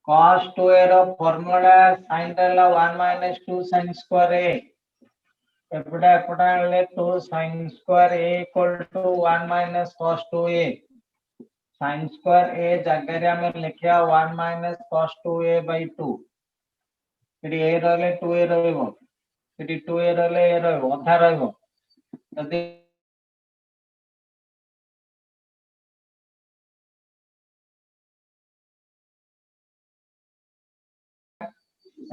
cos 2a रो formula sin रहला 1 - 2 sin square a एपटा एपटा ले 2 sin square a = 1 - cos 2a sin square a जगह रे हम लिखिया 1 - cos 2a/2 इडी a रहले 2a रहइबो इडी 2a रहले a रहइबो अधा रहइबो यदि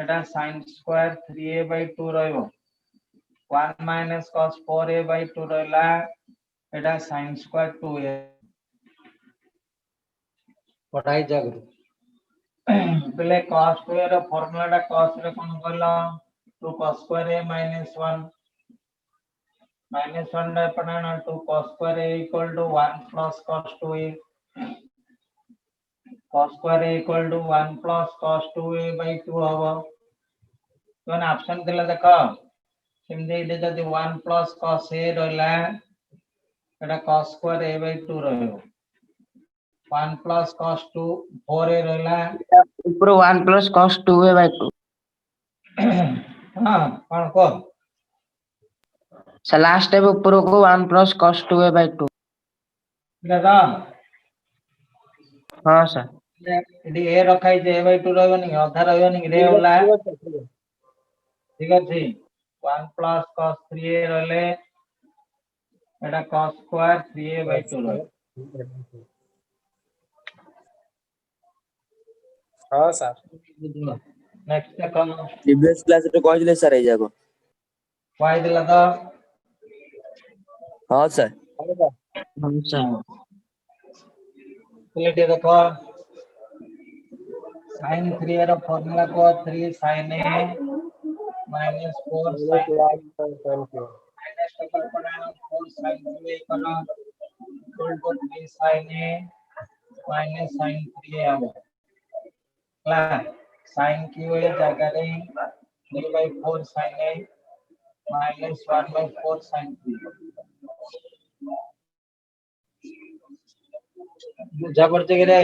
एटा sin square 3a/2 रहइबो 1 - cos 4a/2 रहला एटा sin स्क्वायर 2a पढ़ाई जागरू पहले cos 2a रो फार्मूला टा cos रे कोन कहला 2 cos स्क्वायर a -1 -1 रे पढ़ाना 2 cos square a = 1 + cos 2a cos square a = 1 + cos 2a/2 हबो तो ऑप्शन दिला देखो सिमदे इदे जदी 1 + cos a रहला एटा cos square a/2 रहइबो 1 + cos 2 4a रहला ऊपर 1 + cos 2a/2 हां कोन को से लास्ट टाइम ऊपर को 1 + cos 2a/2 दादा हां सर इडी a रखाई जे a/2 रहबनी अधा रहबनी रे होला ठीक अछि 1 + cos 3a रहले एटा cos स्क्वायर 3a/2 रह हां sir next come previous class रे कहले सर ए जाको वाई दिला तो हां सर हां सर प्लेट देखो sin 3a रो फार्मूला को 3 sin a - 4 sin minus total पड़ा 4 sin 2a कना equal to 3 sin a - sin 3a आबो ला sin की वजह जगह रे 3/4 sin a - 1/4 sin 3 बुझा पड़ते रे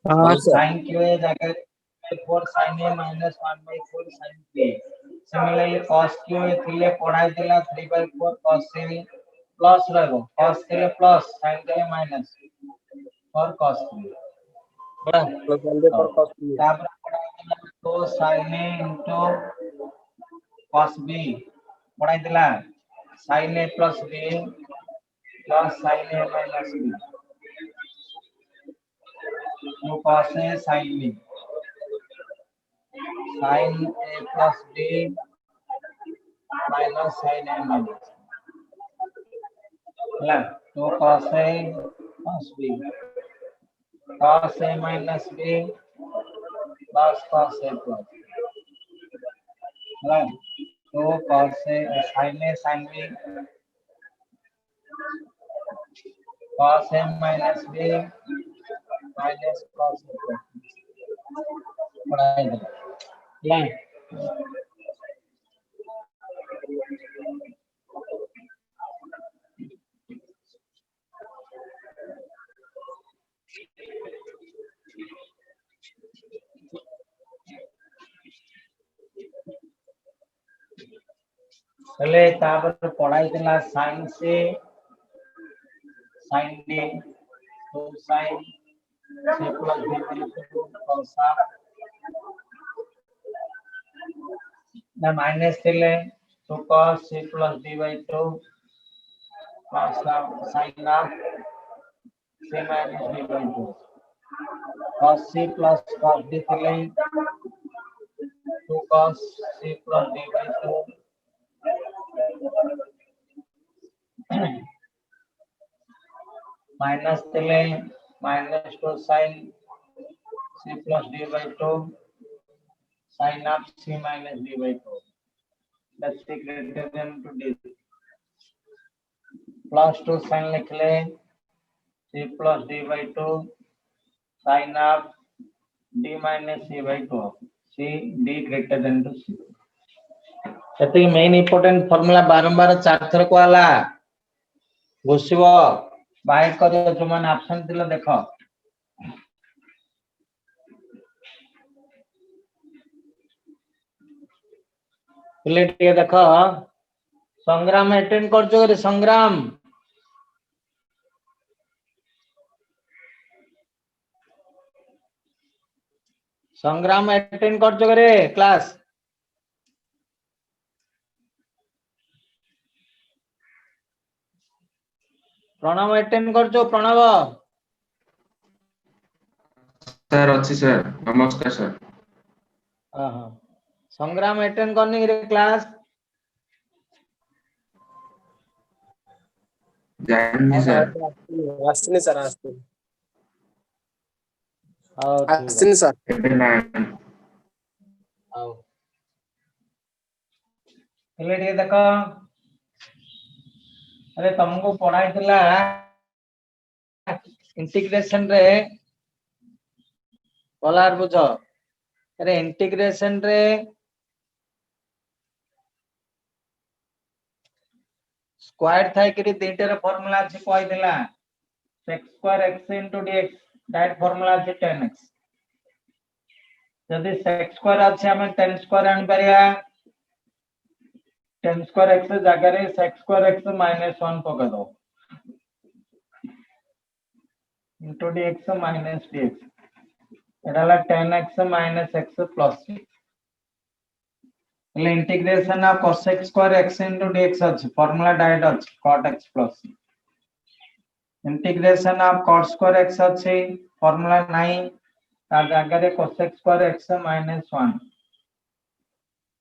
हां सर sin की वजह जगह 4 sin a - 1/4 sin 3 similarly cos की वजह थिले पढ़ाई दिला 3/4 cos a प्लस रहबो cos थिले प्लस sin थिले माइनस और cos 3 बड़ा तो sin a into cos b पढ़ाई दिला sin a plus b plus sin a minus b तो cos a sin b sin a plus b minus sin a minus ला तो cos a plus b cos a minus b plus cos a plus ला तो cos a sin b cos a minus b minus cos a पढ़ाई ला पहले तापर पढ़ाई दिला sin से sin d तो sin c plus d cos a ना minus थिले तो cos c plus d by 2 cos a sin a c minus d by 2 cos c plus cos d थिले 2 cos c plus d by 2 minus थिले minus 2 sin c plus d by 2 sin of c minus d by 2 that's the greater than to d plus 2 sin लिख ले c plus d by 2 sin of d minus c by 2 c d greater than to c सेति main important formula बारंबार चार थर को आला घुसिबो बाहर कर जो मन ऑप्शन दिला देखो ପିଲେ ଟିକେ ଦେଖ ସଂଗ୍ରାମ ଆଟେଣ୍ଡ କରୁଛ ରେ ସଂଗ୍ରାମ ସଂଗ୍ରାମ ଆଟେଣ୍ଡ କରୁଛ ରେ କ୍ଲାସ ପ୍ରଣବ ଆଟେଣ୍ଡ କରୁଛ ପ୍ରଣବ ସାର୍ ଅଛି ସାର୍ ନମସ୍କାର ସାର୍ ଓହୋ ସଂଗ୍ରାମ ଆଟେଣ୍ଡ करनी रे क्लास ଜାଣିନି ସାର୍ ଆସିନି ସାର୍ ଆସିନି ହଉ ଠିକ ଆସିନି ସାର୍ ଏବେ ନାହିଁ ହଉ ହେଲେ ଟିକେ ଦେଖ अरे तुमको पढ़ाई थिला इंटीग्रेशन रे बोलार बुझ अरे इंटीग्रेशन रे स्क्वायर थाई करी दीटा रे फार्मूला अछि कोइ दिला x square x into dx direct formula अछि 10x यदि x स्क्वायर अछि हम 10 स्क्वायर आन परिया 10 स्क्वायर x जगह रे x स्क्वायर x -1 पका दो into dx minus dx एडाला 10x minus x plus 6 એટલે integration of cos x square x into dx ଅଛି formula डायरेक्ट ଅଛି cot x plus integration of cot square x ଅଛି formula ନାହିଁ ତା ଜାଗାରେ cos x square x minus 1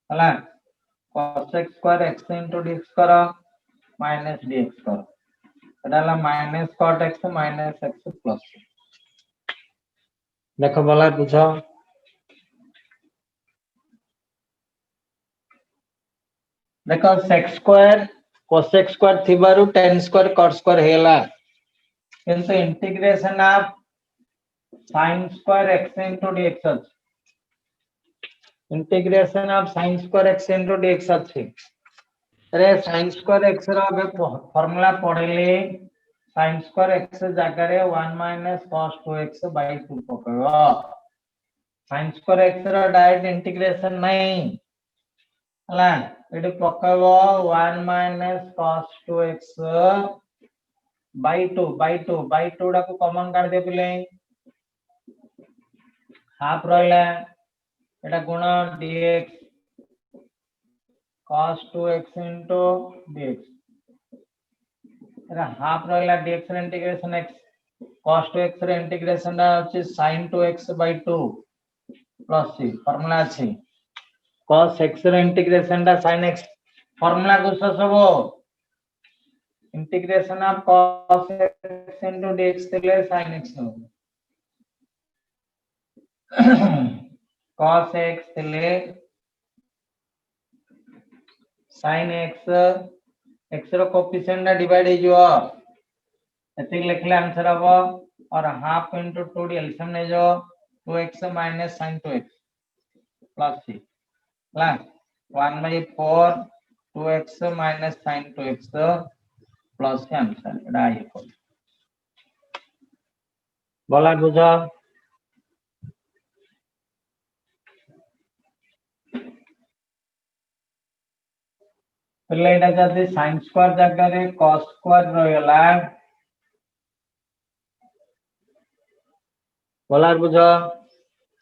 ହେଲା cos x square x into dx करो minus dx करो एडाला minus cot x minus x plus देखो बोला बुझो देखो सेक्स स्क्वायर कोसेक स्क्वायर थिबारु 10 स्क्वायर cot स्क्वायर हेला किंतु integration of sin square x into dx अछि integration of sin square x into dx अछि अरे sin स्क्वायर x रो बे फार्मूला पढले sin स्क्वायर x जगह रे 1 - cos 2x by 2 पकड़ो sin स्क्वायर x रो डायरेक्ट इंटीग्रेशन नहीं हला एडी पकाबो 1 - cos 2x by 2 डाको कॉमन काढ दे पिले हाफ रहला एटा गुण dx cos 2x into dx एटा हाफ रहला dx रे इंटीग्रेशन x cos 2x रे इंटीग्रेशन दा अछि sin 2x by 2 plus c formula अछि cos x रे इंटीग्रेशन दा sin x फार्मूला को सब integration of cos x into dx तिले sin x cos x तिले sin x x रो कोएफिशिएंट डिवाइड हे जो एतिक लिखले आंसर हबो और हाफ into 2 डी एलसीएम ने जो 2x minus sin 2x plus c ला 1/4 2x minus sin 2x plus के answer एडा आइ को बोला बुझा पहले एटा जदी sin स्क्वायर जगह रे cos स्क्वायर रहला बोला बुझा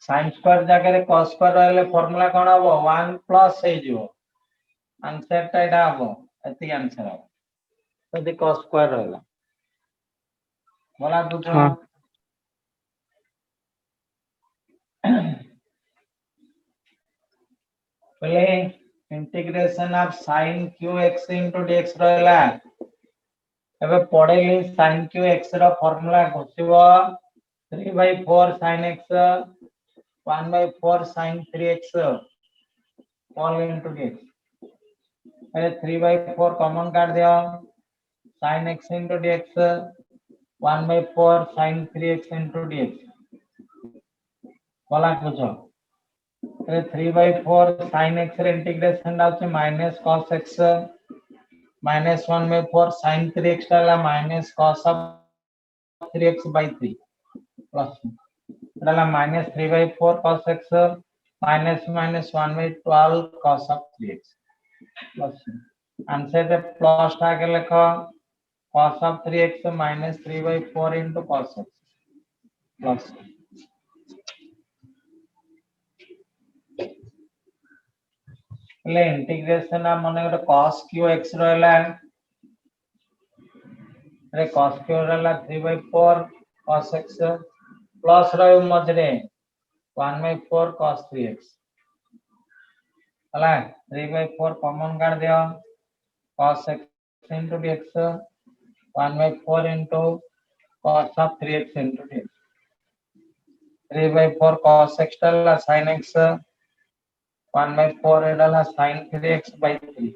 sin स्क्वायर जगह रे cos स्क्वायर रहले फार्मूला कोन हबो 1 प्लस हे जो आंसर ता एटा हबो एति आंसर हबो जदी cos स्क्वायर रहला बोला बुझा हाँ पहले integration of sin qx into dx रहला एबे पढेली sin qx रो formula घोषिबो 3/4 sin x 1/4 sin 3x all into dx अरे 3/4 कॉमन काट दियो sin x into dx 1/4 sin 3x into dx बोला पूछो अरे 3/4 sin x रे integration Deutsche minus cos x minus 1/4 sin 3x डाला minus cos of 3x by 3 plus डाला minus 3/4 cos x minus 1/12 cos of 3x plus answer they plus टा के लिखो cos of 3x minus 3/4 into cos x plus ले integration आ मने गोटे cos q x रहला अरे cos q रहला 3/4 cos x प्लस रहे मझरे 1/4 cos 3x हला 3/4 कॉमन कर दियो cos x into dx 1/4 into cos of 3x into dx 3/4 cos x डला sin x 1/4 डला sin 3x by 3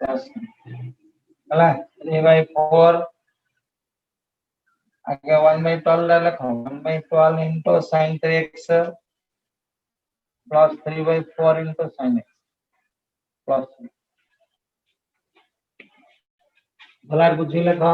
plus हला 3/4 आगे 1/12 डला 1/12 into sin 3x plus 3/4 into sin x plus भला बुझी लेखा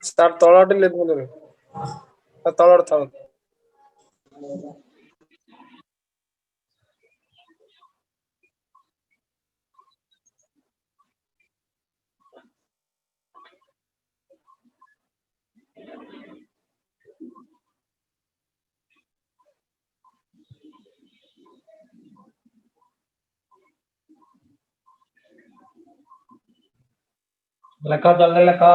सर तळाटे ले देबे तळाट थाओ लेखा जल्दी लेखा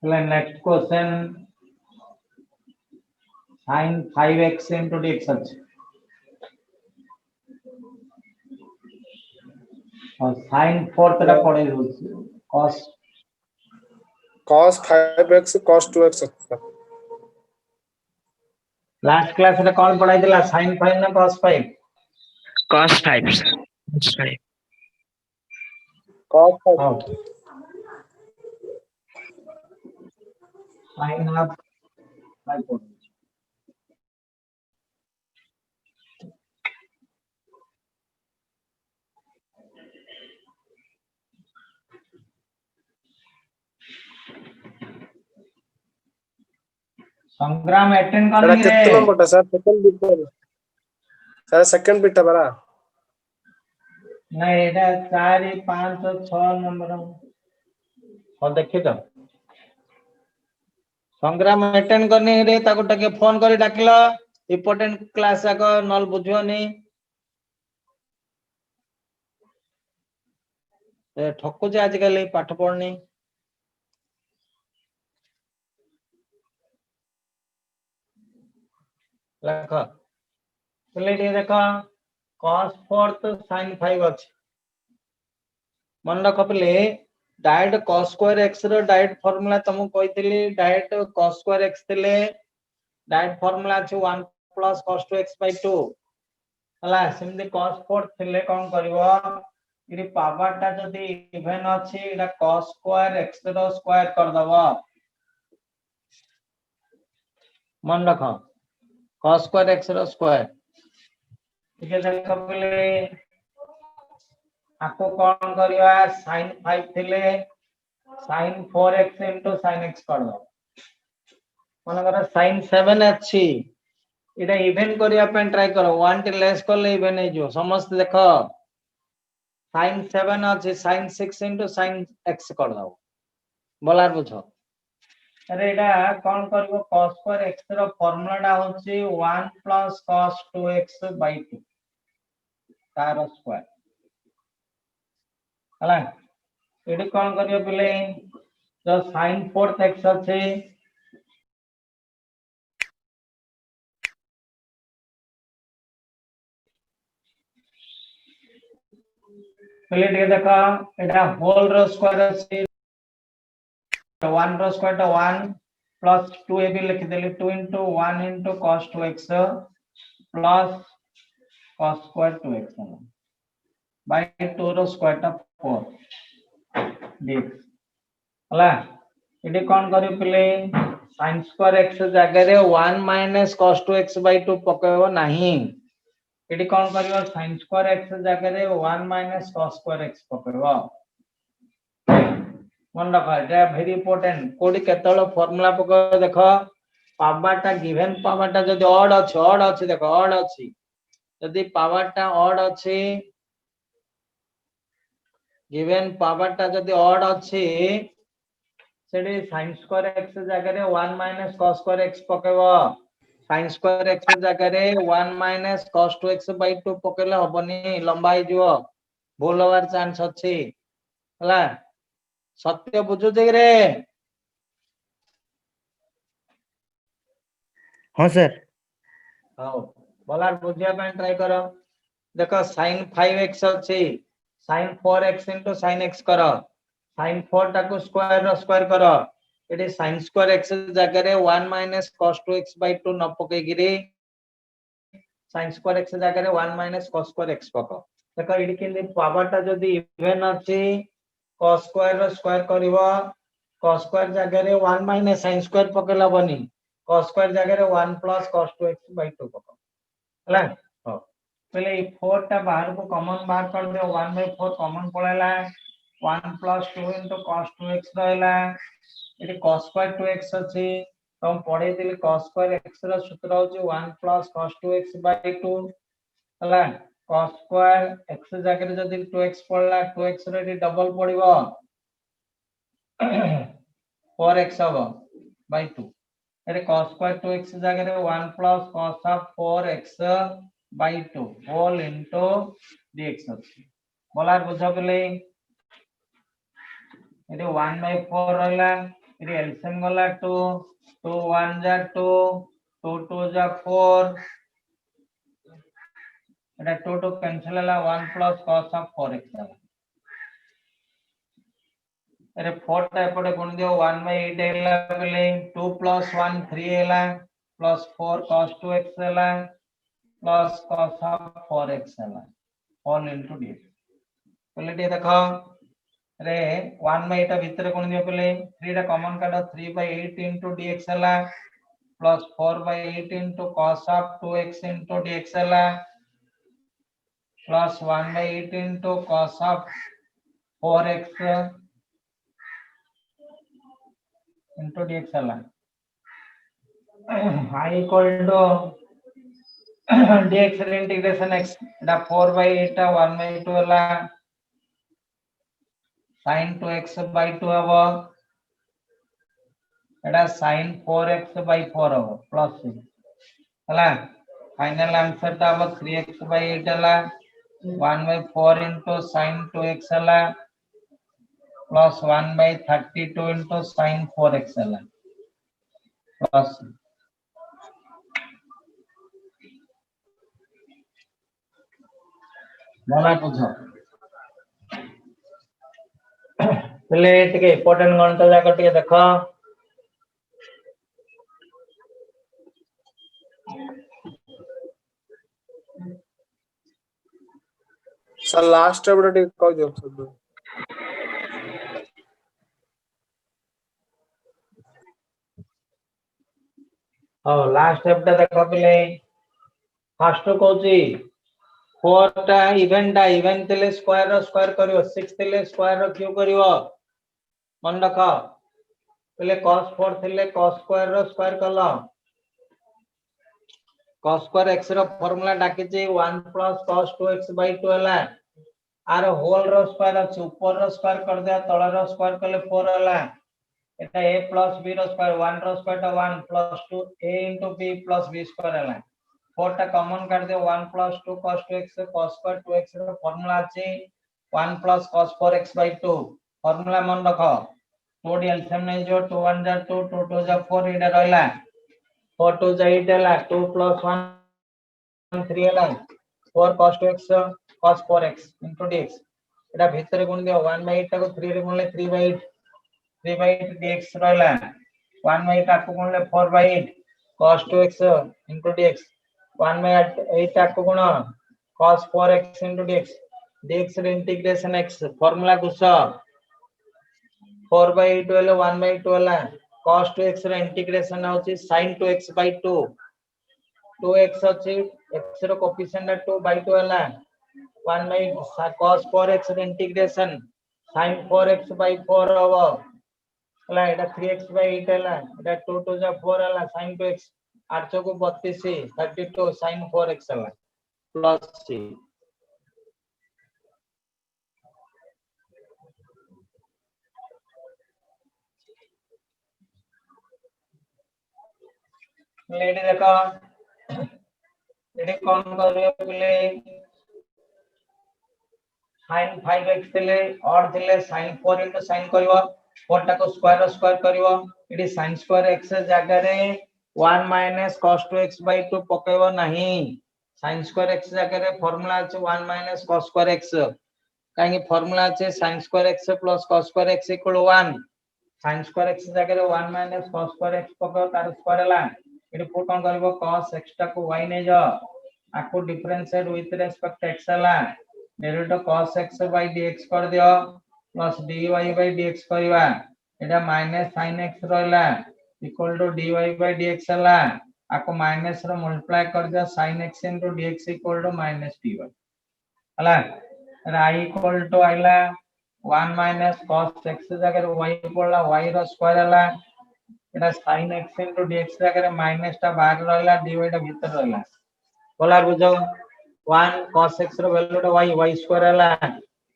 next question sin 5x into dx अच्छे और sin 4 तेरा पड़े cos cos 5x cos 2x अच्छा लास्ट क्लास रे कौन पढ़ाई दिला sin 5 ना cos 5 cos 5 sir. Cos 5. cos 5 हां sin half 5 संग्राम अटेंड सर करनी कितना रे नंबर था sir second bit sir second bit बरा नहीं एटा 4 5 6 नंबर और देखि तो संग्राम अटेंड करनी रे ताको टके फोन करी डाकिलो इंपोर्टेंट क्लास जाको नल बुझियोनी ए ठक्कु जे आजकल पाठ पढ़नी देखो पहले ये देखो cos 4 तो sin 5 अछि मन रख पहले डायरेक्ट cos स्क्वायर x रो डायरेक्ट फार्मूला तुमको कहितली डायरेक्ट cos स्क्वायर x थिले डायरेक्ट फार्मूला छ 1 plus cos 2x by 2 हला सिमदी cos 4 थिले कोन करबो इडी पावर टा जदी इवन अछि एटा cos स्क्वायर x रो स्क्वायर कर दबो मन रख cos स्क्वायर x रो स्क्वायर ठीक है देखो पहले आपको कौन करिया sin 5 थिले sin 4x into sin x कर दो मन कर sin 7 अछि इटा इवन करिया पे ट्राई करो 1 टी लेस कर ले इवन हे जो समस्त देखो sin 7 अछि sin 6 into sin x कर दो बोलार बुझो अरे एटा कौन करबो cos स्क्वायर x रो फार्मूला टा होची 1 plus cos 2x by 2 तार स्क्वायर हला एडी कौन करियो पहले जो sin 4x अछि पहले टे देखा एटा होल रो स्क्वायर अछि 1 रो स्क्वायर टा 1 plus 2ab लिख देली 2 into 1 into cos 2x plus cos square 2x by 2 रो स्क्वायर टा 4 dx हला एडी कोन करियो पले sin स्क्वायर x जगह रे 1 minus cos 2x by 2 पकेबो नाही एडी कोन करियो sin स्क्वायर x जगह रे 1 minus cos स्क्वायर x पकेबो मन रखा एटा वेरी इंपोर्टेंट कोडी केतलो फार्मूला पको देखो पावर टा गिवन पावर टा जदी ऑड अछि देखो ऑड अछि यदि पावर टा ऑड अछि गिवन पावर टा जदी ऑड अछि सेडी sin स्क्वायर x जगह रे 1 minus cos square x पकेबो sin square x जगह रे 1 minus cos 2x by 2 पकेले हबनी लंबा ही जो भूल होवार चांस अछि हला सत्य बुझु जे रे हाँ सर हां बोलार बुझिया पे ट्राई करो देखो sin 5x अछि sin 4x into sin x करो sin 4 टाको स्क्वायर करो एटी sin स्क्वायर x जगह रे 1 minus cos 2x by 2 न पके गिरी sin स्क्वायर x जगह रे 1 minus cos स्क्वायर x पको देखो एडी के पावर टा जदी इवन अछि cos स्क्वायर करिवो cos स्क्वायर जगह रे 1 minus sin स्क्वायर पकेला बनी cos स्क्वायर जगह रे 1 plus cos 2x by 2 पको हला हो पहले 4 टा बाहर को कॉमन बाहर कर दे 1 by 4 कॉमन पड़ेला 1 plus 2 into cos 2x रहला एटी cos स्क्वायर 2x अछि तो हम पढ़े दिले cos स्क्वायर x रो सूत्र होची 1 plus cos 2x by 2 हला cos स्क्वायर x जगह रे जदी 2x पड़ला 2x रे डबल पड़िबो 4x हबो by 2 अरे cos स्क्वायर 2x जगह रे 1 plus cos of 4x by 2 whole into dx अछि बोलार बुझा गेले एटी 1 by 4 रहला एटी एलसीएम गला 2 2 1 जा 2 2 2 जा 4 एटा 2 2 कैंसिल होला 1 plus cos of 4x होला अरे 4 टा एपटे गुण दियो 1 by 8 हैला बेले 2 plus 1 3 हैला plus 4 cos 2x हैला plus cos of 4x हैला all into dx पहले टे देखो अरे 1 by 8 भीतर गुण दियो पहले 3 टा कॉमन काटो 3 by 8 into dx हैला plus 4 by 8 into cos of 2x into dx हैला plus 1 by 8 into cos of 4x into dx हला I equal to dx integration x दा 4 by 8 1 by 2 हला sin 2x by 2 हबो एटा sin 4x by 4 हबो plus हला final answer ता हबो 3x by 8 हला 1 by 4 into sin 2x हला plus 1 by 32 into sin 4x हला plus मला बुझो पहले टिके इंपोर्टेंट गणित जाक टिके देखो सर लास्ट स्टेप रे कह दियो सब हां लास्ट स्टेप ता देखो पिले फर्स्ट कहूची 4 टा इवेंट तेले स्क्वायर करियो 6 तेले स्क्वायर क्यू करियो मन रख पहले cos 4 थिले cos स्क्वायर रो स्क्वायर कलो cos स्क्वायर x रो फार्मूला डाके जे 1 + cos 2x/2 हला आर होल रो स्क्वायर अछि ऊपर रो स्क्वायर कर दे तळ रो स्क्वायर कले 4 हला एटा a + b रो स्क्वायर 1 रो स्क्वायर टा 1 + 2 a * b + b स्क्वायर हला 4 टा कॉमन कर दे 1 + 2 cos 2x cos square 2x रो फार्मूला अछि 1 + cos 4x/2 फार्मूला मन रखो 2 डी एलसीएम नै जो 2 1 जा 2 2 2 जा 4 इडा रहला 4 2 जा 8 हला 2 + 1 3 हला 4 cos 2x cos 4x into dx एटा भीतर गुण दियो 1/8 टा को 3 रे गुणले 3/8 3/8 dx रहला 1/8 टा को गुणले 4/8 cos 2x into dx 1/8 टा को गुण cos 4x into dx dx रे इंटीग्रेशन x फार्मूला गुस 4/8 वाले 1/2 वाला cos 2x रे इंटीग्रेशन होची sin 2x/2 2x अछि x रो कोएफिशिएंट 2/2 वाला 1/8 cos 4x रे इंटीग्रेशन sin 4x/4 हबो हला एटा 3x/8 हला एटा 2 2 जा 4 हला sin 2x 8 को 32 32 sin 4x हला प्लस c लेडी देखो एडी कौन करियो बोले sin 5x थिले और थिले sin 4 into sin करिवो 4 टा को स्क्वायर करिवो एडी sin स्क्वायर x जगह रे 1 - cos 2x/2 पकेबो नहीं sin स्क्वायर x जगह रे फार्मूला अछि 1 - cos स्क्वायर x काहे कि फार्मूला अछि sin square x + cos square x = 1 sin square x जगह रे 1 - cos स्क्वायर x पको तार स्क्वायर हला एडी को कोन करबो cos x टा को y नै जो आको डिफरेंशिएट विथ रिस्पेक्ट x हला derivative cos x by dx कर दियो प्लस dy by dx करबा एटा माइनस sin x रहला equal to dy by dx हला आको माइनस रो मल्टीप्लाई कर दियो sin x into dx equal to minus dy हला i इक्वल टू आइला 1 - cos x जगह y पड़ला y रो स्क्वायर हला एटा sin x into dx जगह माइनस टा बाहर रहला dy टा भीतर रहला बोला बुझो 1 cos x रो वैल्यू टा y स्क्वायर हला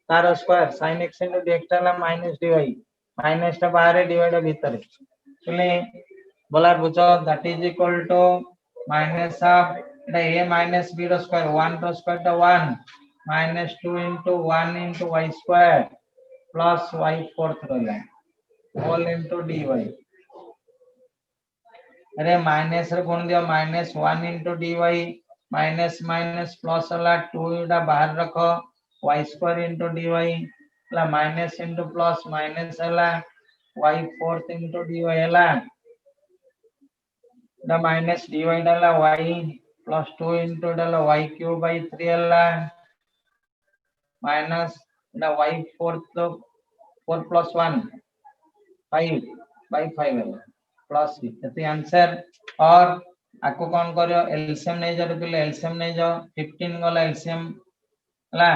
तार square sin x into dx टा माइनस dy माइनस टा बाहर dy टा भीतर चले बोला बुझो that is equal to minus of a minus b रो स्क्वायर 1 रो स्क्वायर टा 1 -2 into 1 into y स्क्वायर प्लस y फोर्थ रहला होल into dy अरे माइनस रे गुण दियो -1 into dy minus minus plus हला 2 इडा बाहर रखो y स्क्वायर into dy हला माइनस into प्लस माइनस हला y फोर्थ into dy हला दा माइनस dy डाला y प्लस 2 into डाला y क्यूब by 3 हला माइनस दा y फोर्थ 4 plus 1 5 by 5 हला प्लस इते आंसर और आको कौन करियो एलसीएम नै जा पिले एलसीएम नै जा 15 गला एलसीएम हला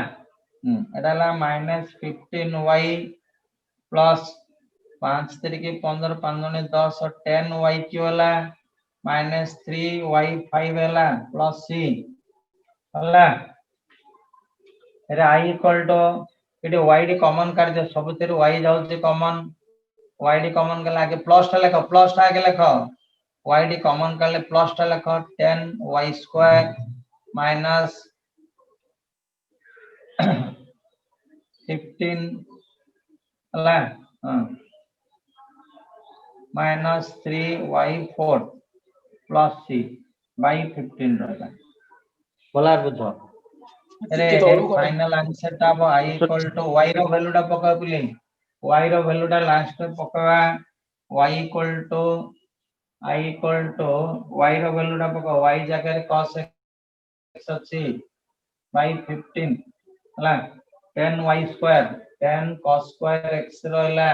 एडाला -15y प्लस 5 3 15 5 9 10 और 10y क्यू हला -3y 5 हला प्लस c हला एरा i इक्वल टू एडी y डी कॉमन कर दे सबतिर y जाउ जे कॉमन y डी कॉमन के आगे प्लस टा लिखो प्लस टा आगे लिखो y डी कॉमन कर ले प्लस टा लिखो 10y स्क्वायर माइनस 15 हला minus 3y4 plus c bye 15 रहला बोला बुझो अरे फाइनल आंसर ता i इक्वल टू y रो वैल्यू टा पका बुले y रो वैल्यू टा लास्ट में पकावा y इक्वल टू y रो वैल्यू टा पका y जगह रे cos x अछि बाय 15 ହେଲା 10y square 10 cos square x ରହିଲା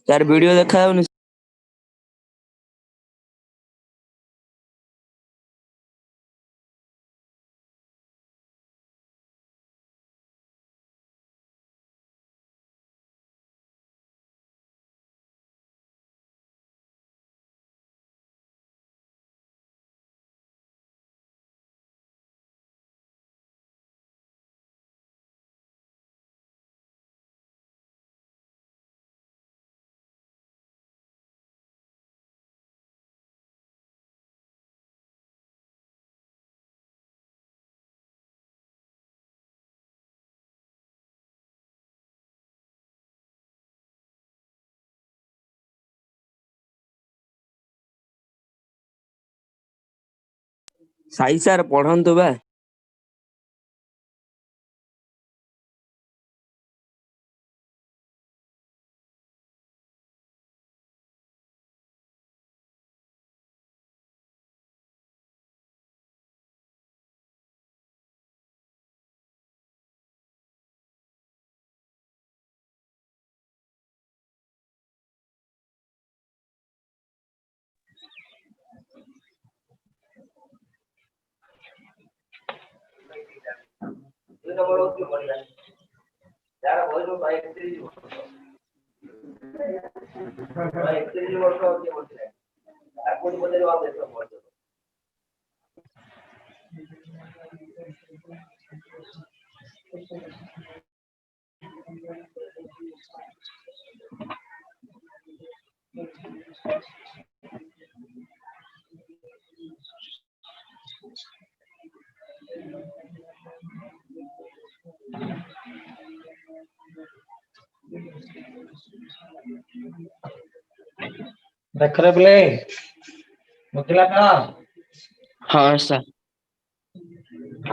यार वीडियो देखा है साई सर पढ़ंतु बा देख रे बोले बुझला तो हाँ सर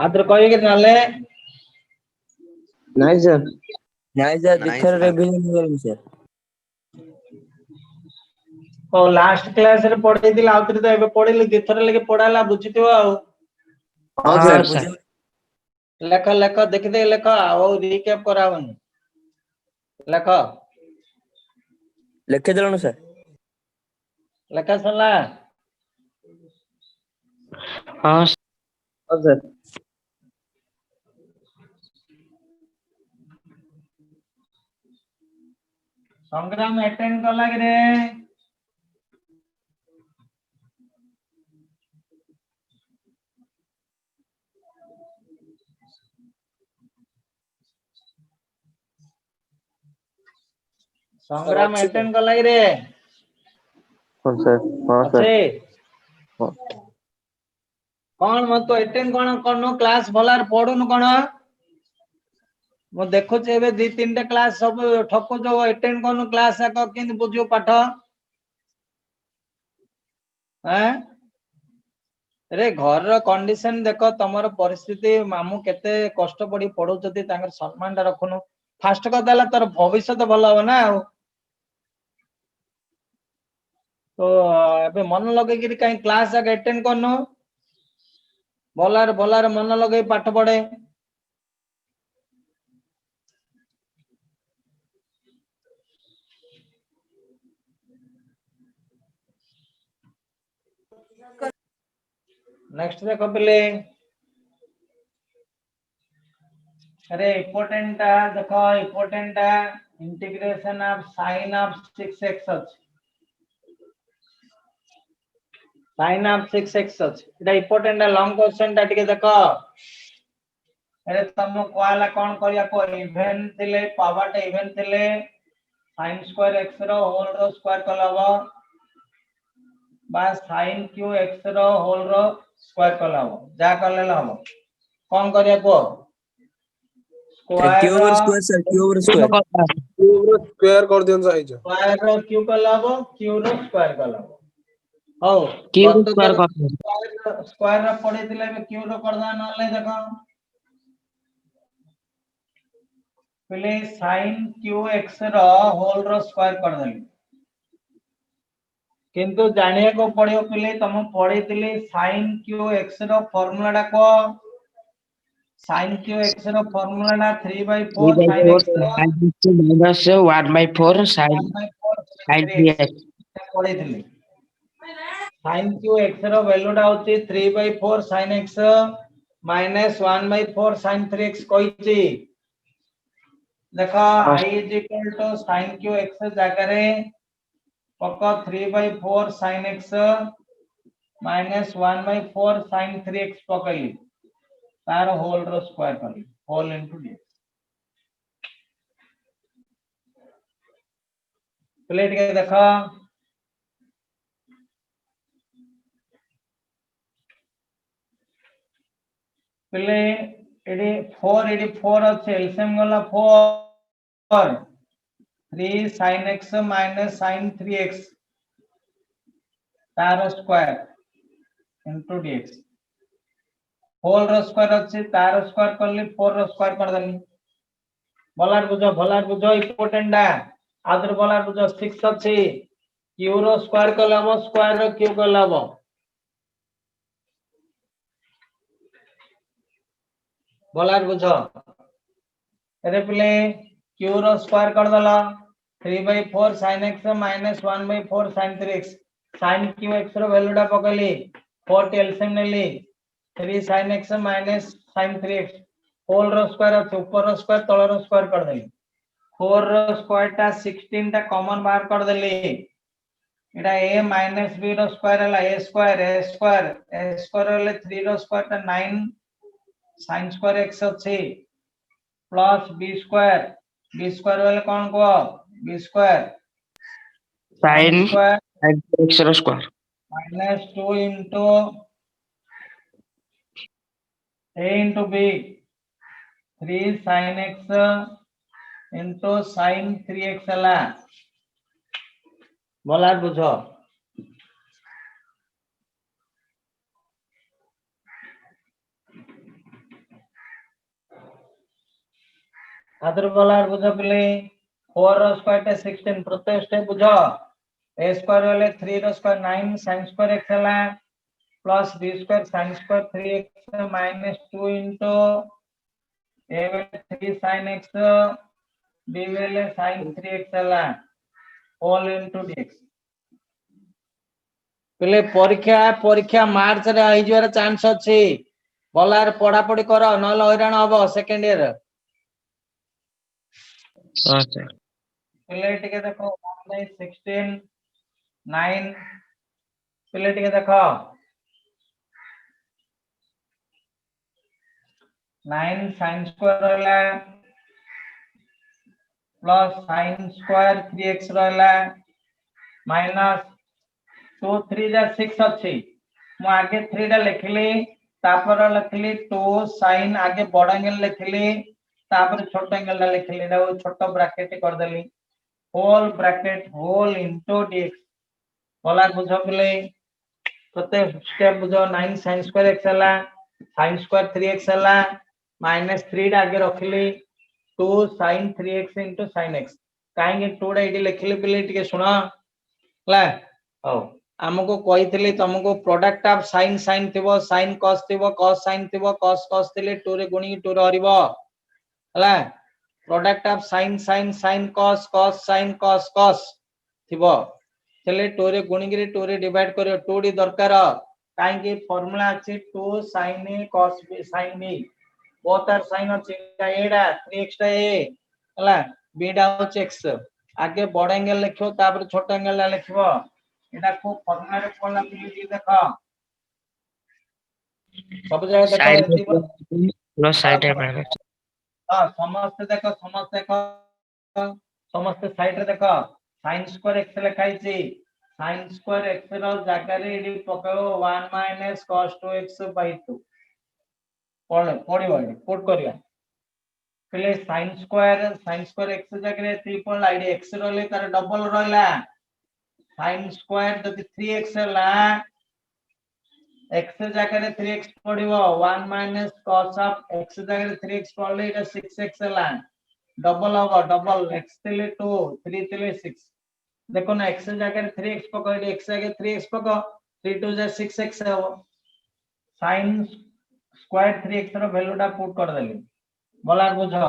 आदर कहि के नाले नहीं सर दिथर रिवीजन करें सर ओ लास्ट क्लास रे पढ़ै दिला आउतरे तो एबे पढ़िले दिथर लेके पढ़ाला बुझितो आ हाँ हाँ सर सर लेख लेख देख दे लेख आओ रिकैप करावन लेख लिखे देलन सर लेखा सुनला हाँ हाँ सर संग्राम अटेंड कला कि रे संग्राम अच्छी अटेंड कला कि रे हाँ सर हाँ सर अच्छे हाँ। कौन मत तो अटेंड कौन क्लास भलार पढुन कौन मो देखो एबे दी तीन क्लास सब ठको जो अटेंड कौन क्लास जाक केन बुझियो पाठ हैं रे घर रो कंडीशन देखो तमर परिस्थिति मामू केते कष्ट पड़ी पढौचती तांकर सम्मान ता रखुनु फास्ट कर देला तोर भविष्य तो भलो हो ना तो एबे मन लगे कि कहीं क्लास जाक अटेंड करनो भलार मन लगे पाठ पढ़े नेक्स्ट देखो पिले अरे इम्पोर्टेंट देखो important integration of sin of 6x अछि sin ऑफ 6x अछि एटा इम्पोर्टेंट लॉन्ग क्वेश्चन ता टिके देखो अरे तम कोआला कोन करिया को इवेंट थिले पावर टा इवेंट थिले sin स्क्वायर x रो होल रो स्क्वायर कलावा बा sin क्यू x रो होल रो स्क्वायर कलावा जा करले हम कोन करिया को क्यूब और स्क्वायर सर क्यूब और स्क्वायर क्यूब रो स्क्वायर कर दियन size square rho Q कलावा Q rho square कलावा हो क्यूब गत स्क्वायर थर कर स्क्वायर रो पड़े थिले क्यू रो करदा नले देखो पहले sin क्यू x रो होल रो स्क्वायर कर देली किंतु जानिया को पड़ियो पहले तुम पढ़ी थिले sin क्यू x रो फार्मूला टा को sin क्यू x रो फार्मूला टा 3/4 sin x रो minus 1/4 sine 1/4 sin sine 3x पढ़ी थिले sin क्यू x रो वैल्यू टा होची 3/4 sin x minus 1/4 sin 3x कोइची देखो I is equal to sin cube x जगह रे पक्का 3/4 sin x minus 1/4 sin 3x पकली तार होल रो स्क्वायर करली होल इनटू डी प्लेट के देखो पहले एडी 4 আছে एलसीएम गला 4 3 sin x minus sin 3x तार स्क्वायर इनटू dx होल रो स्क्वायर अछि तार स्क्वायर करली 4 रो स्क्वायर कर देली भलार बुझो इंपोर्टेंट डा आदर भलार बुझो 6 अछि Q rho square करलाबो square rho Q करलाबो भलार बुझो अरे पहले क्यू रो स्क्वायर कर दला 3/4 sin x minus 1/4 sin 3x sin cube x रो वैल्यू टा पकली 4 एलसीएम नेली 3 sin x minus sin 3x whole रो स्क्वायर अछि ऊपर रो स्क्वायर तळ रो स्क्वायर कर देली 4 रो स्क्वायर टा 16 टा कॉमन बाहर कर देली एटा a minus b रो स्क्वायर हला a स्क्वायर हले 3 रो स्क्वायर टा 9 sin स्क्वायर x अछि प्लस b स्क्वायर वाले कौन को b square sine square x रो square minus 2 into a into b 3 sin x into sin 3x हला बोलार बुझो आदर बोलार बुझो पहले 4 रो स्क्वायर टा 16 प्रत्येक स्टेप बुझो a स्क्वायर वाले 3 रो स्क्वायर 9 sin स्क्वायर x हला plus b square sin square 3x minus 2 into a वाले 3 sin x b वाले sin 3x हला all into dx पहले परीक्षा मार्च रे आइ जवार चांस अछि बोलार पढ़ा पढ़ी करो नल हैरान हबो सेकंड ईयर हां सर पिले टिके देखो 1/16 9 पिले टिके देखो 9 sin स्क्वायर रहला प्लस sin स्क्वायर 3x रहला माइनस 2 3 जा 6 अछि मु आगे 3 टा लिखली तापर लिखली 2 sin आगे बड़ एंगल लिखली तापर छोट एंगल ला लिखली एटा छोट ब्रैकेट कर देली whole bracket whole into dx बोला बुझो पिले प्रत्येक स्टेप बुझो 9 sin स्क्वायर x हला sin स्क्वायर 3x हला माइनस 3 टा आगे रखली 2 sin 3x into sin x काहे 2 टा इडी लिखली पिले टिके सुना ला हो हमको कहितली तुमको प्रोडक्ट ऑफ sin sin थिबो sin cos थिबो cos sin थिबो cos cos थिले 2 रे गुणी 2 रे हरिबो हला product of sin sin sin cos cos sin cos cos थिबो चले 2 रे गुणी के 2 रे डिवाइड करियो 2 डी दरकार काहे कि फार्मूला अछि 2 sin a cos b sin b both are sin अछि एडा 3x टा a हला b डा होछ x आगे बड़ एंगल लिखो तापर छोट एंगल ला लिखबो एटा को फार्मूला रे कोन लागी देखो सब जगह देखो sin एति plus sin a minus हां समस्त साइड रे देखो sin स्क्वायर x लिखाई छी sin स्क्वायर x रो जागा रे एडी पकाओ 1 - cos 2x/2 पड़िबो पुट करिया पहले sin स्क्वायर x जागा रे 3 पड़ला एडी x रहले तार डबल रहला sin स्क्वायर जदि 3x हला x जागा रे 3x पड़िबो 1 - cos ऑफ x जागा रे 3x पड़ले एटा 6x हला डबल होगा डबल x तिले 2 3 तिले 6 देखो ना x जागा रे 3x पको एडी x जागा 3x पको 3 2 जा 6x हो sin स्क्वायर 3x रो वैल्यू टा पुट कर देली बोला बुझो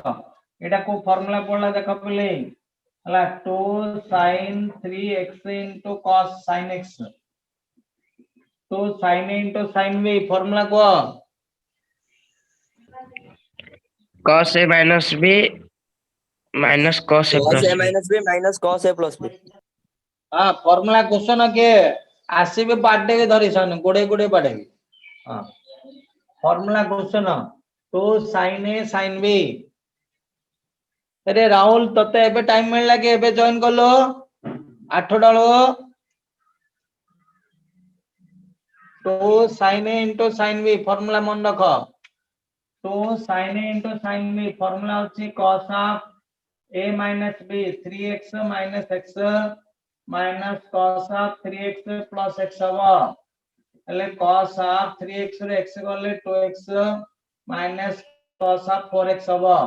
एटा को फार्मूला पड़ला देखो पहले हला 2 sin 3x into cos sin x 2 sin a into sin b formula को cos a minus b minus cos a cos plus a b minus b minus cos a plus b हां formula question के आसीबे बाडे के धरिसन गोडे गोडे बाडे हां formula question 2 sin a sin b अरे राहुल तते एबे टाइम मिलला के एबे जॉइन करलो 8 डालो 2 sin a into sin b formula मन रखो 2 sin a into sin b formula होची cos of a minus b 3x minus x minus cos of 3x plus x हवा એટલે cos of 3x रे x गले 2x minus cos of 4x हवा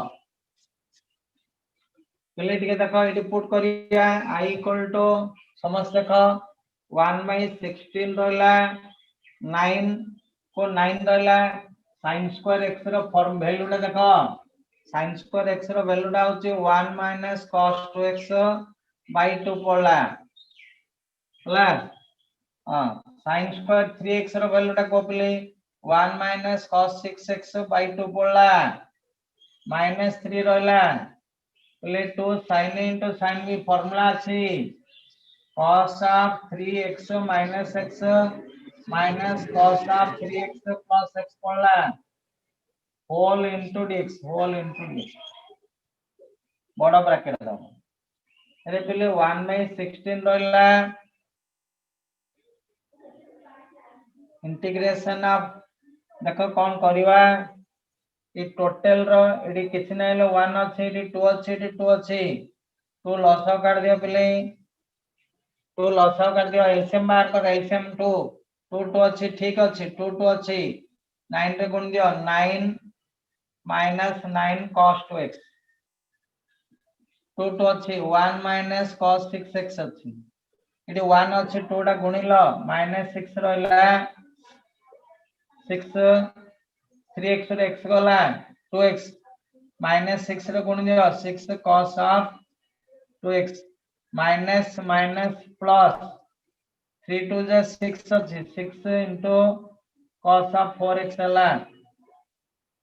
पहले टिके देखो एटी पुट करिया I equal to समझ देखो 1/16 रहला 9 को 9 रहला sin स्क्वायर x रो फॉर्म वैल्यू ला देखो sin स्क्वायर x रो वैल्यू टा होची 1 - cos 2x/2 पड़ला हला हां sin स्क्वायर 3x रो वैल्यू टा को पले 1 - cos 6x/2 पड़ला -3 रहला पले 2 sin a into sin b formula अछि cos of 3x minus x minus cos of 3x plus x पड़ला whole into dx बड़ा ब्रैकेट दाओ अरे पहले 1/16 रहला इंटीग्रेशन ऑफ देखो कौन करबा ई टोटल रो एडी किछ नै ले 1 अछि एडी 2 अछि एडी 2 अछि तो लॉस काट दियो पहले तो लॉस काट दियो एलसीएम बाहर कर एलसीएम 2 2 2 अछि ठीक अछि 2 2 अछि 9 रे गुण दियो 9 minus 9 cos 2x 2 2 अछि 1 minus cos 6x अछि एडी 1 अछि 2 टा गुणिलो -6 रहला 6 3x रे x गला 2x -6 रे गुण दियो 6 cos of 2x minus minus plus 3 2 जा 6 अछि 6 into cos of 4x हला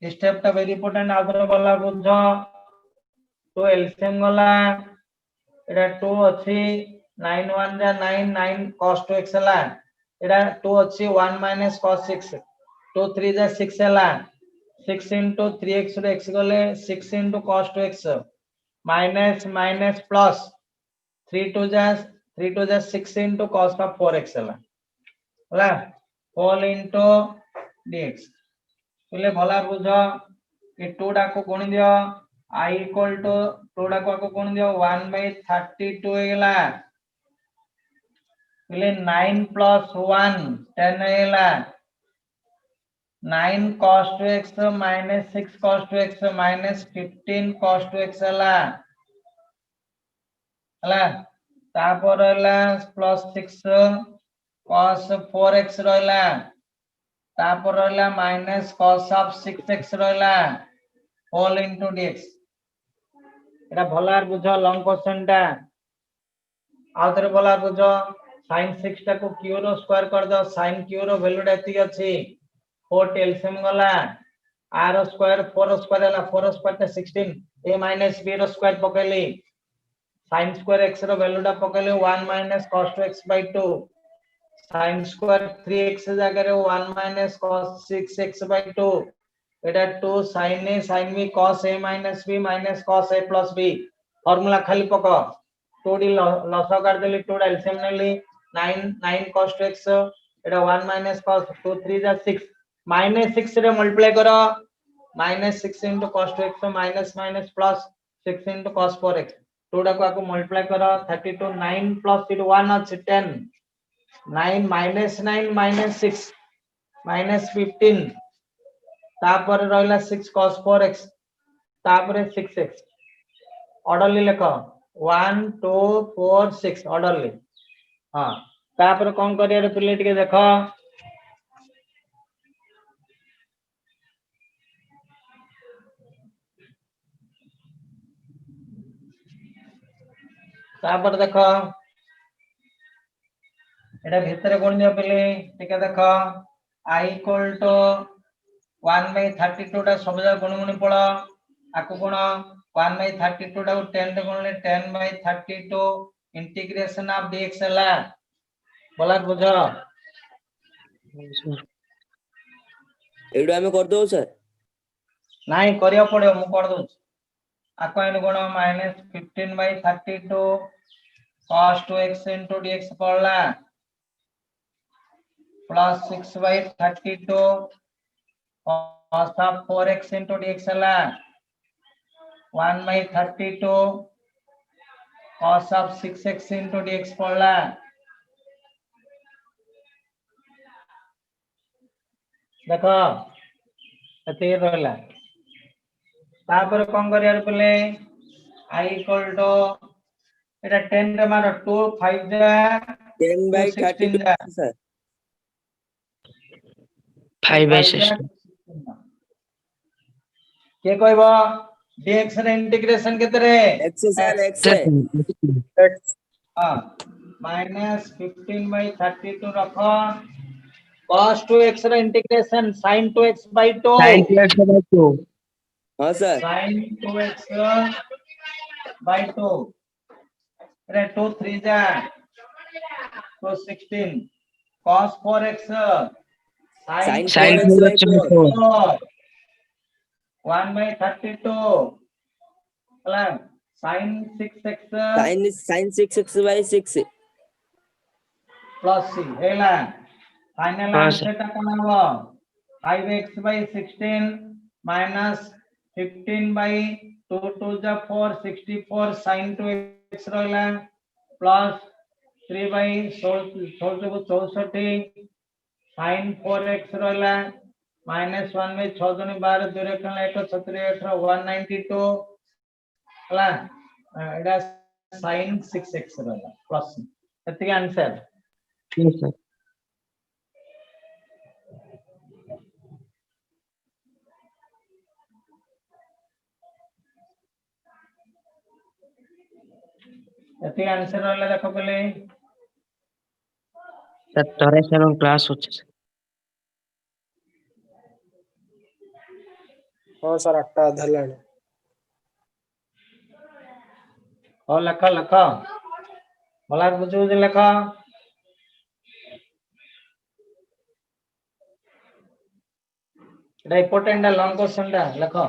स्टेप टा वेरी इंपोर्टेंट आदर गला बुझो तो एलसीएम गला एटा 2 अछि 9 1 जा 9 9 cos 2x हला एटा 2 अछि 1 minus cos 6 2 3 जा 6 हला 6 into 3x रे x गले 6 into cos 2x minus minus plus 3 2 जा 6 into cos of 4x हला all into dx बोले भला बुझो कि 2 टा को गुणी दियो I equal to 2 टा को गुणी दियो 1 by 32 हेला बोले 9 plus 1 10 हेला 9 cos 2x minus 6 cos 2x minus 15 cos 2x हेला हला तापर हेला plus 6 cos 4x रहला तापर रहला minus cos of 6x रहला all into dx एटा भलार बुझो लॉन्ग क्वेश्चन टा आउतरे भलार बुझो sin 6 टा को q रो स्क्वायर कर दो sin q रो वैल्यू टा एति अछि 4 एलसीएम गला r रो स्क्वायर 4 रो स्क्वायर हला 4 रो स्क्वायर टा 16 a minus b रो स्क्वायर पकेली sin स्क्वायर x रो वैल्यू टा पकेली 1 minus cos 2x by 2 sin square 3x जगह 1 minus cos 6x by 2 Etah 2 sin a sin b cos a minus b minus cos a plus b formula खाली पको 2d loss कर देली 2 LCM नेली 9 9 cos 2x एटा 1 minus cos 2 3 जा 6 minus 6 रे multiply करो minus 6 into cos 2x minus minus plus 6 into cos 4x 2 टा को multiply करो 32 9 plus 1 ଅଛି 10 9 minus 9 minus 6 minus 15 तापर रहला 6 cos 4x तापर 6x ऑर्डरली लेखो 1 2 4 6 ऑर्डरली हां तापर कोन करिया रे पिले टिके देखो तापर देखो एटा भितरे कोन दियो पिले टिके देखो I equal to 1 by 32 टा सब जगह गुणा पड़ो आको गुण 1 by 32 टा 10 रे गुणले 10 by 32 इंटीग्रेशन ऑफ dx हला बोला बुझो एडो हमें कर दो सर नाही करियो पड़ो मु कर दउ आको इन गुण -15 by 32 cos 2x into dx पड़ला plus 6 by 32 cos of 4x into dx हला 1 by 32 cos of 6x into dx पड़ला देखो एते रहला तापर कोन करिया रे पले I equal to एटा 10 रे मारो 2 5 जा 10 by 16 जा 32 सर 5 by 5 जा 16 के कहबो dx रे इंटीग्रेशन केते रे x सर x sir है हां minus 15 by 32 रखो cos 2x रे integration sin 2x by 2 sin 2x by 2 हां सर sin 2x by 2 अरे 2 3 जा तो 16 cos 4x sin sin 4x by 4 4 1 by 32 ହେଲା sin 6x sin 6x by 6 plus c ହେଲା फाइनल हां आंसर सर टा कोन हबो 5x by 16 minus 15 by 2 2 जा 4 64 sin 2x रहला plus 3 by 16 को 64 sin 4x रहला minus 1 by 6 जने 12 2 रे कन 1 36 18 192 हला एटा sin 6x रहला plus एति आंसर yes sir एति आंसर रहला देखो पहले sir तोरे से क्लास होचे sir हाँ सर 8टा अधलाणी ହଉ ଲେଖ ଲେଖ ଭଲ ବୁଝି ବୁଝି ଲେଖ। এটা ইম্পর্টেন্ট লং কোশ্চেনটা লেখো।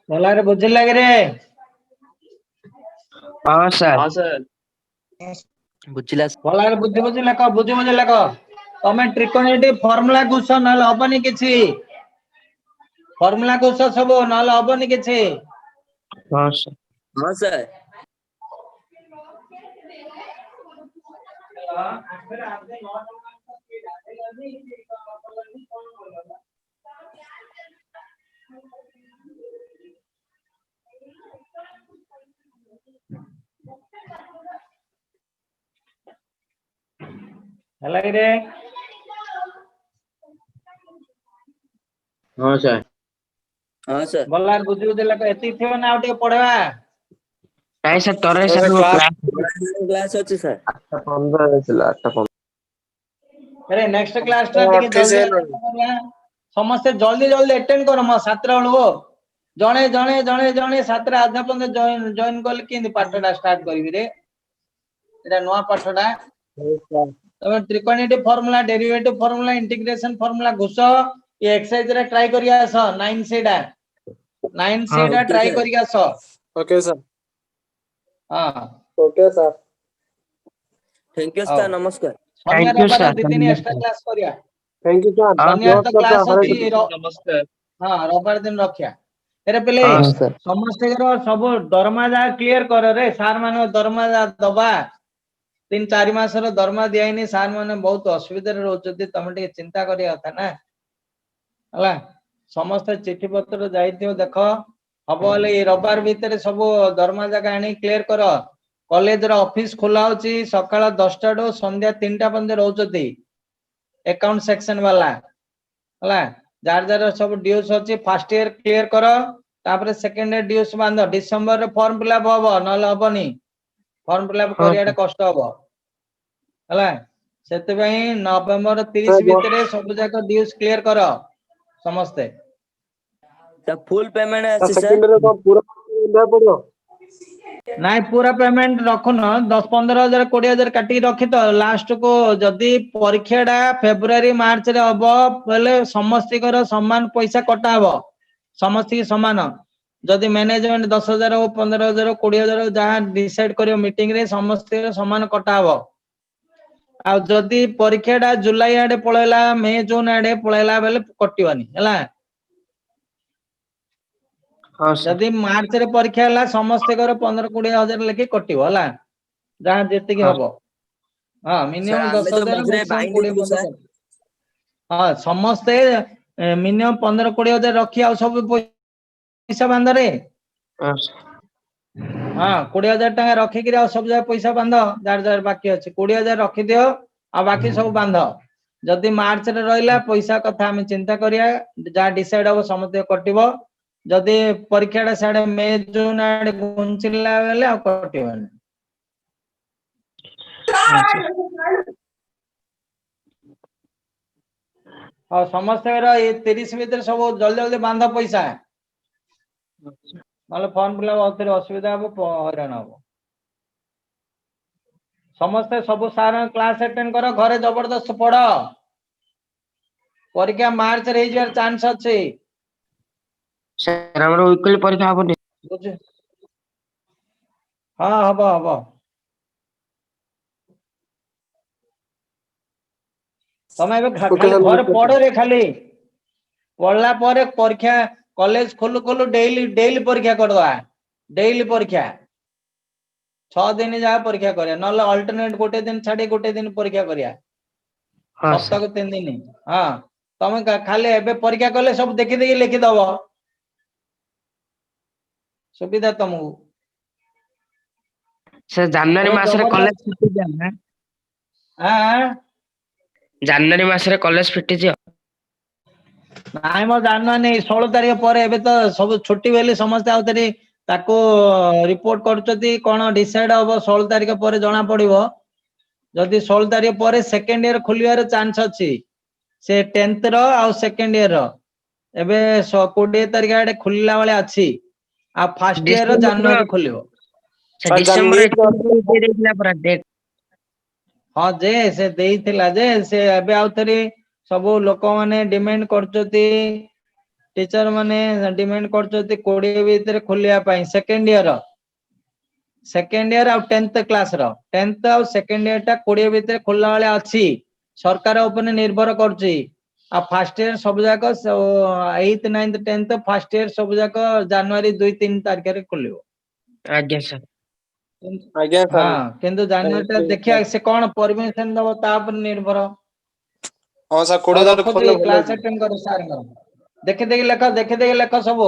ଭଲରେ ବୁଝିଲା କି ରେ? ହଁ ସାର୍। ବୁଝିଲା ଭଲରେ ବୁଝି ବୁଝି ଲେଖ ବୁଝି ବୁଝି ଲେଖ। ତମେ ଟ୍ରିକୋଣମିତି ଫର୍ମୁଲା ଘୁଷ ନହେଲେ ହବନି କିଛି। ଫର୍ମୁଲା ଘୁଷ ସବୁ ନହେଲେ ହବନି କିଛି। ହଁ ସାର୍। ହଁ ସାର୍। ହେଲା କି ରେ? ହଁ ସାର୍। ହଁ ସାର୍। ଭଲରେ ବୁଝି ବୁଝି ଲେଖ। ଏତିକି ଥିବ ନା ଆଉ ଟିକେ ପଢେଇବା? ନାଇଁ ସାର୍ ତୋର ସାର୍ ସାର୍ କ୍ଲାସ୍ କ୍ଲାସ୍ ଅଛି ସାର୍। 8:15 ଥିଲା 8:15। ଆରେ ନେକ୍ସଟ କ୍ଲାସ ଟା ଟିକେ 28 ଜଲ୍ଦି ହେଲାଣି। ଆଟେଣ୍ଡ କରିବା। ସମସ୍ତେ ଜଲ୍ଦି ଜଲ୍ଦି ଆଟେଣ୍ଡ କର ମୋ 7ଟା ବେଳକୁ। ଜଣେ ଜଣେ ଜଣେ ଜଣେ 7ଟା ଅଧା ପର୍ଯ୍ୟନ୍ତ ଜଏନ କଲେ କେମିତି ପାଠଟା ଷ୍ଟାର୍ଟ କରିବି ରେ? ଏଟା ନୂଆ ପାଠଟା। ତମେ ତ୍ରିକୋଣମିତି formula, derivative formula, integration formula ଘୁଷ। ଏ ଏକ୍ସରସାଇଜ ରେ ଟ୍ରାଏ କରି ଆସ 9C ଟା। 9C ଟା ଓକେ ଟ୍ରାଏ ସାର୍। କରି ଆସ। Okay sir. ହଁ ଓକେ ସାର୍। ଥ୍ୟାଙ୍କ ୟୁ ହଉ। ସାର୍ ନମସ୍କାର। ଶନିବାର ଥ୍ୟାଙ୍କ ୟୁ ରବିବାର ସାର୍। 2 ଦିନ ଏକ୍ସଟ୍ରା କ୍ଲାସ କରିବା। Thank you sir. ହଁ ଶନିବାର ତ ନମସ୍କାର କ୍ଲାସ ସାର୍। ହରେ ଅଛି। କୃଷ୍ଣ। ହଁ ରବିବାର ଦିନ ରଖିବା। ଏରେ ପିଲେ ହଁ ସାର୍। ସମସ୍ତଙ୍କର ସବୁ ଦରମା ଯାହା କ୍ଲିୟର କରରେ। ସାର୍ ମାନଙ୍କ ଦରମା ଯାହା ଦବା। 3-4 ମାସର ଦରମା ଦିଆହେଇନି। ସାର୍ ମାନେ ବହୁତ ଅସୁବିଧାରେ ରହୁଛନ୍ତି। ତମେ ଟିକେ ଚିନ୍ତା କରିବା କଥା ନା। ହେଲା ସମସ୍ତେ ଚିଠି ପତ୍ର ଯାଇଥିବ ଦେଖ। ହବ ହେଲେ ଏଇ ରବିବାର ଭିତରେ ସବୁ ଦରମା ଜାଗା ଆଣି କ୍ଲିୟର କର। କଲେଜର ଅଫିସ ଖୋଲା ହଉଛି ସକାଳ 10ଟା ରୁ ସନ୍ଧ୍ୟା 3ଟା ପର୍ଯ୍ୟନ୍ତ ରହୁଛନ୍ତି। ଆକାଉଣ୍ଟ ସେକ୍ସନ ବାଲା ହେଲା। ଯାର ଯାର ସବୁ ଡ୍ୟୁସ୍ ଅଛି ଫାଷ୍ଟ ଇୟର କ୍ଲିୟର କର। ତାପରେ ସେକେଣ୍ଡ ଇୟର ଡ୍ୟୁସ୍ ବାନ୍ଧ। ଡିସେମ୍ବରରେ ଫର୍ମ ଫିଲଅପ ହବ ନହେଲେ ହବନି। ଫର୍ମ ଫିଲଅପ ହଁ କରିବାଟା କଷ୍ଟ ହବ ହେଲା। ସେଥିପାଇଁ ନଭେମ୍ବର ସାର୍ 30 ଭିତରେ ସବୁ ଯାକ ଡ୍ୟୁସ୍ କ୍ଲିୟର କର ସମସ୍ତେ। ଫୁଲ ପେମେଣ୍ଟ ସାର୍ ଅଛି ସାର୍। ସେକେଣ୍ଡରେ କଣ ପୁରା ଦେବାକୁ ପଡିବ? ନାଇଁ ପୁରା ପେମେଣ୍ଟ ରଖୁନ 10-15 ହଜାର 20 ହଜାର କାଟିକି ରଖିଥ ଲାଷ୍ଟ କୁ ଯଦି ପରୀକ୍ଷା ଟା ଫେବୃଆରୀ ମାର୍ଚ୍ଚ ରେ ହବ ବୋଇଲେ ସମସ୍ତଙ୍କର ସମାନ ପଇସା କଟା ହବ। ସମସ୍ତିକି ସମାନ। ଯଦି ମ୍ୟାନେଜମେଣ୍ଟ 10 ହଜାର ହଉ 15 ହଜାର 20 ହଜାର ଯାହା ଡିସାଇଡ କରିବ ମିଟିଂ ରେ ସମସ୍ତେ ସମାନ କଟା ହବ। ଆଉ ଯଦି ପରୀକ୍ଷା ଟା ଜୁଲାଇ ଆଡେ ପଳେଇଲା ମେ ଜୁନ ଆଡେ ପଳେଇଲା ବେଲେ କଟିବନି ହେଲା। ହଁ ସାର୍। ଯଦି ମାର୍ଚ୍ଚ ରେ ପରୀକ୍ଷା ହେଲା ସମସ୍ତଙ୍କର 15-20 ହଜାର ଲେଖେ କଟିବ ହେଲା। ଯାହା ଯେତିକି ହଁ ହବ। ହଁ ସାର୍ ମିନିମମ୍ ଆମେ ତ 10 ହଜାର ମଝିରେ ମାକ୍ସିମମ୍ ବାଇ 20 ନେଇଥିଲୁ ପର୍ଯ୍ୟନ୍ତ ସାର୍। କଟିବ। ହଁ ସମସ୍ତେ ମିନିମମ୍ 15-20 ହଜାର ରଖି ଆଉ ସବୁ ପଇସା ବାନ୍ଧରେ। ହଁ ସାର୍। ହଁ 20 ହଜାର ଟଙ୍କା ରଖିକିରି ଆଉ ସବୁ ଯାକ ପଇସା ବାନ୍ଧ ଯାର ଯାର ବାକି ଅଛି 20 ହଜାର ରଖିଦିଅ। ଆଉ ବାକି ସବୁ ବାନ୍ଧ। ଯଦି ମାର୍ଚ୍ଚ ରେ ରହିଲା ପଇସା କଥା ଆମେ ଚିନ୍ତା କରିବା ଯାହା ଡିସାଇଡ ହବ ସମସ୍ତେ କଟିବ। ଯଦି ପରୀକ୍ଷା ଟା ସିଆଡେ ମେ ଜୁନ ଆଡେ ଘୁଞ୍ଚିଲା ବେଲେ ଆଉ କଟିବନି। ହଁ ସାର୍। ଆଉ ସମସ୍ତଙ୍କର ଏଇ 30 ଭିତରେ ସବୁ ଜଲଦି ଜଲଦି ବାନ୍ଧ ପଇସା। ନହେଲେ ଫର୍ମ ଫିଲଅପ ଆଉଥରେ ଅସୁବିଧା ହବ ହଇରାଣ ହବ। ସମସ୍ତେ ସବୁ ସାରଙ୍କ କ୍ଲାସ ଆଟେଣ୍ଡ କର ଘରେ ଜବରଦସ୍ତ ପଢ। ପରୀକ୍ଷା ମାର୍ଚ୍ଚ ରେ ହେଇଯିବାର ଚାନ୍ସ ଅଛି। ସାର୍ ଆମର ୱିକଲି ପରୀକ୍ଷା ହବନି? ବୁଝ ହଁ ହବ ହବ। ତମେ ଏବେ ଓକେ ଖାଲି ସାର୍ ଘରେ ନମସ୍କାର ପଢରେ ଖାଲି। ପଢିଲା ପରେ ପରୀକ୍ଷା କଲେଜ ଖୋଲୁ ଖୋଲୁ ଡେଲି ପରୀକ୍ଷା କରିଦବା। ଡେଲି ପରୀକ୍ଷା। 6 ଦିନ ଯାହା ପରୀକ୍ଷା କରିବା ନହେଲେ ଅଲ୍ଟରନେଟ ଗୋଟେ ଦିନ ଛାଡି ଗୋଟେ ଦିନ ପରୀକ୍ଷା କରିବା। ହଁ ସାର୍। ସପ୍ତାହକୁ 3 ଦିନ ହଁ ତମେ ଖାଲି ଏବେ ପରୀକ୍ଷା କଲେ ସବୁ ଦେଖି ଦେଖି ଲେଖିଦବ। ସୁବିଧା ତମକୁ। ସାର୍ ଜାନୁଆରୀ ଏବେ ମାସରେ ଜବରଦସ୍ତ କଲେଜ ଫିଟିଯିବ ନା? ଆଁ ଜାନୁଆରୀ ମାସରେ କଲେଜ ଫିଟିଯିବ? ନାଇଁ ମୋ ଜାଣିବା नहीं 16 तारीख पर एबे तो सब छुट्टी बेली समस्ते आउतरी ताको रिपोर्ट करछती कोन डिसाइड हबो 16 तारीख पर जणा पड़िबो जदि 16 तारीख पर सेकंड ईयर खुलियार चांस अछि से 10th रो आ सेकंड ईयर रो एबे 20 तारीख आडे खुलिला वाले अछि आ फर्स्ट ईयर रो जनवरी खुलिबो ସେ ଡିସେମ୍ବର ଦେଇଥିଲା ପରା ଡେଟ୍। हाँ जे से देइथिला जे से एबे आउतरी सब लोक माने डिमांड करछती टीचर माने डिमांड करछती 20 भीतर खुलिया पई सेकंड ईयर आ 10th क्लास रो 10th आ सेकंड ईयर टा 20 भीतर खुलला वाले अछि सरकार ऊपर निर्भर करछि आ फर्स्ट ईयर सब जाक 8th 9th 10th first year सब जाक जनवरी 2-3 तारिख रे खुलिबो ଆଜ୍ଞା ସାର୍। ଆଜ୍ଞା ସାର୍। हाँ किंतु जनवरी टा देखिया से कोन परमिशन दबो ता पर निर्भर ହଁ ସାର୍ 20 ତାରିଖ रखो ଖୋଲିଲେ ଭଲ क्लास ହେଇଯିବ। अटेंड करो सार देखे देखे लेख सब